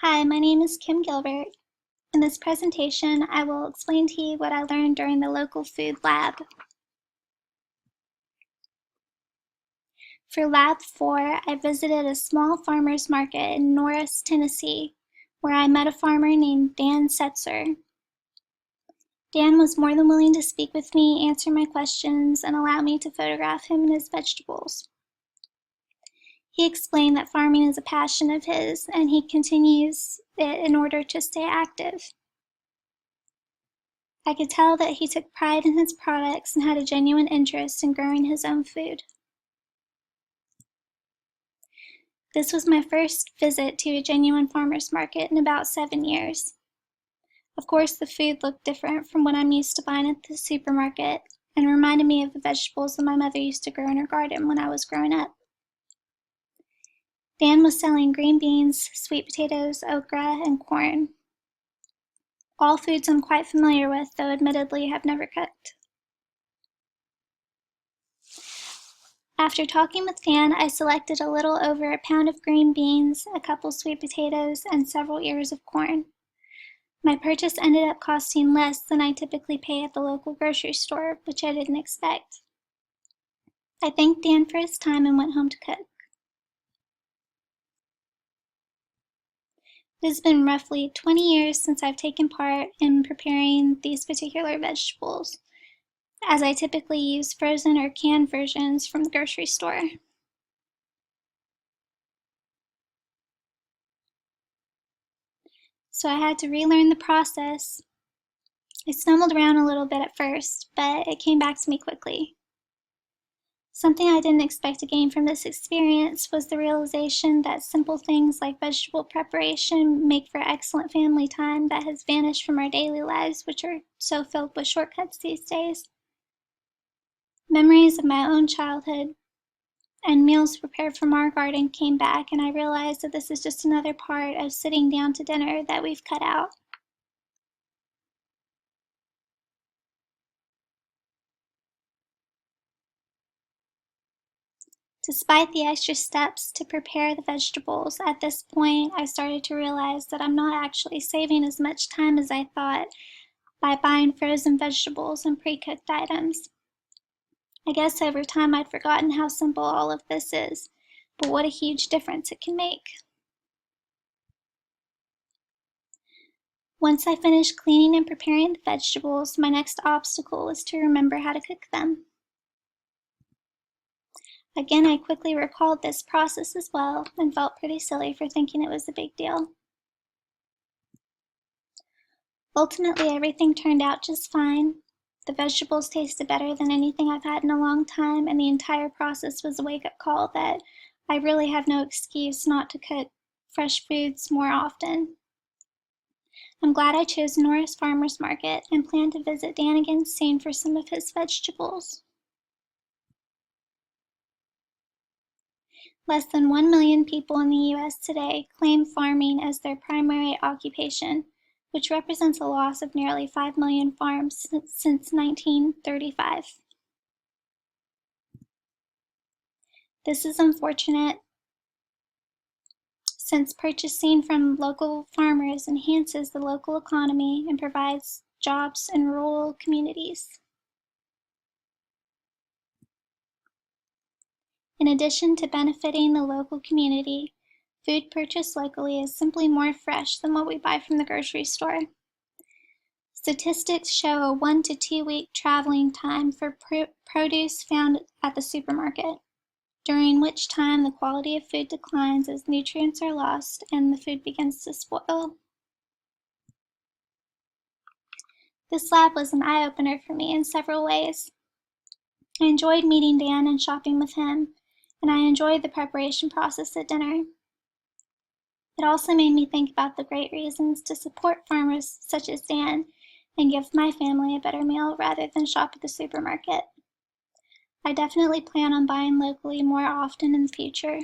Hi, my name is Gilbert. In this presentation, I will explain to you what I learned during the local food lab. For Lab 4, I visited a small farmer's market in Norris, Tennessee, where I met a farmer named Dan Setzer. Dan was more than willing to speak with me, answer my questions, and allow me to photograph him and his vegetables. He explained that farming is a passion of his, and he continues it in order to stay active. I could tell that he took pride in his products and had a genuine interest in growing his own food. This was my first visit to a genuine farmer's market in about 7 years. Of course, the food looked different from what I'm used to buying at the supermarket and reminded me of the vegetables that my mother used to grow in her garden when I was growing up. Dan was selling green beans, sweet potatoes, okra, and corn. All foods I'm quite familiar with, though admittedly have never cooked. After talking with Dan, I selected a little over a pound of green beans, a couple sweet potatoes, and several ears of corn. My purchase ended up costing less than I typically pay at the local grocery store, which I didn't expect. I thanked Dan for his time and went home to cook. It has been roughly 20 years since I've taken part in preparing these particular vegetables, as I typically use frozen or canned versions from the grocery store. So I had to relearn the process. I stumbled around a little bit at first, but it came back to me quickly. Something I didn't expect to gain from this experience was the realization that simple things like vegetable preparation make for excellent family time that has vanished from our daily lives, which are so filled with shortcuts these days. Memories of my own childhood and meals prepared from our garden came back, and I realized that this is just another part of sitting down to dinner that we've cut out. Despite the extra steps to prepare the vegetables, at this point I started to realize that I'm not actually saving as much time as I thought by buying frozen vegetables and pre-cooked items. I guess over time I'd forgotten how simple all of this is, but what a huge difference it can make. Once I finished cleaning and preparing the vegetables, my next obstacle was to remember how to cook them. Again, I quickly recalled this process as well and felt pretty silly for thinking it was a big deal. Ultimately, everything turned out just fine. The vegetables tasted better than anything I've had in a long time, and the entire process was a wake-up call that I really have no excuse not to cook fresh foods more often. I'm glad I chose Norris Farmers Market and plan to visit Dan again soon for some of his vegetables. Less than 1 million people in the U.S. today claim farming as their primary occupation, which represents a loss of nearly 5 million farms since 1935. This is unfortunate, since purchasing from local farmers enhances the local economy and provides jobs in rural communities. In addition to benefiting the local community, food purchased locally is simply more fresh than what we buy from the grocery store. Statistics show a 1 to 2 week traveling time for produce found at the supermarket, during which time the quality of food declines as nutrients are lost and the food begins to spoil. This lab was an eye-opener for me in several ways. I enjoyed meeting Dan and shopping with him, and I enjoyed the preparation process at dinner. It also made me think about the great reasons to support farmers such as Dan and give my family a better meal rather than shop at the supermarket. I definitely plan on buying locally more often in the future.